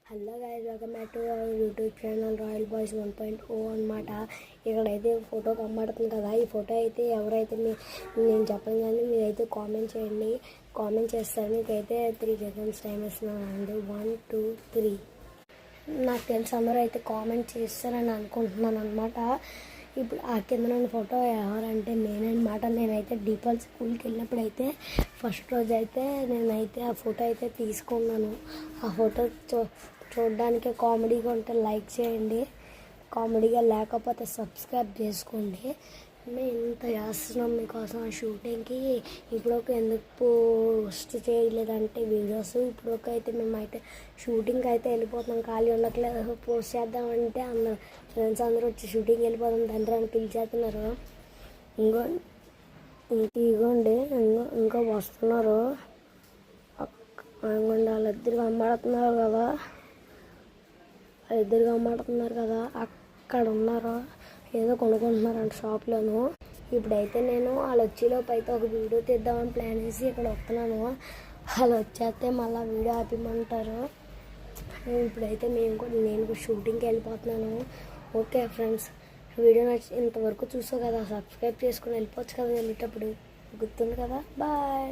Hello guys, welcome back to our YouTube channel royal boys 1.0 అనమాట. ఇక్కడైతే photo కనబడుతుంది కదా. ఈ ఫోటో అయితే ఎవరైతే నేను చెప్పను కానీ మీరైతే కామెంట్ చేయండి. కామెంట్ చేస్తారు. మీకైతే 3 సెకండ్స్ టైం ఇస్తున్నాను. 1 2 3. నాకు తెలిసి అందరూ అయితే కామెంట్ చేస్తారని అనుకుంటున్నాను అనమాట. ఇప్పుడు ఆ కింద నన్ను ఫోటో ఎవరంటే నేనమాట. నేనైతే డీపాల్ స్కూల్కి వెళ్ళినప్పుడు అయితే ఫస్ట్ రోజు అయితే నేనైతే ఆ ఫోటో అయితే తీసుకున్నాను. ఆ ఫోటో చూడడానికి కామెడీగా ఉంటే లైక్ చేయండి, కామెడీగా లేకపోతే సబ్స్క్రైబ్ చేసుకోండి. మేము ఇంత చేస్తున్నాం మీకోసం ఆ షూటింగ్కి. ఇప్పుడు ఎందుకు పోస్ట్ చేయలేదంటే వీడియోస్ ఇప్పుడు అయితే మేమైతే షూటింగ్కి అయితే వెళ్ళిపోతున్నాం. ఖాళీ ఉండట్లేదు. పోస్ట్ చేద్దామంటే అందరు ఫ్రెండ్స్ అందరూ వచ్చి షూటింగ్కి వెళ్ళిపోతాం తండ్రి పిలిచేస్తున్నారు. ఇగోండి ఇంకా వస్తున్నారు. వాళ్ళిద్దరు కనబడుతున్నారు కదా, అక్కడ ఉన్నారు. ఏదో కొనుక్కుంటున్నారంట షాప్లోను. ఇప్పుడైతే నేను వాళ్ళు వచ్చేలోపు అయితే ఒక వీడియో తీద్దామని ప్లాన్ చేసి ఇక్కడ వస్తున్నాను. వాళ్ళు వచ్చేస్తే మళ్ళీ వీడియో ఆపిమంటారు. ఇప్పుడైతే నేను కూడా షూటింగ్కి వెళ్ళిపోతున్నాను. ఓకే ఫ్రెండ్స్, వీడియో నచ్చి ఇంతవరకు చూసావు కదా, సబ్స్క్రైబ్ చేసుకుని వెళ్ళిపోవచ్చు కదా వెళ్ళేటప్పుడు. గుర్తుంది కదా. బాయ్.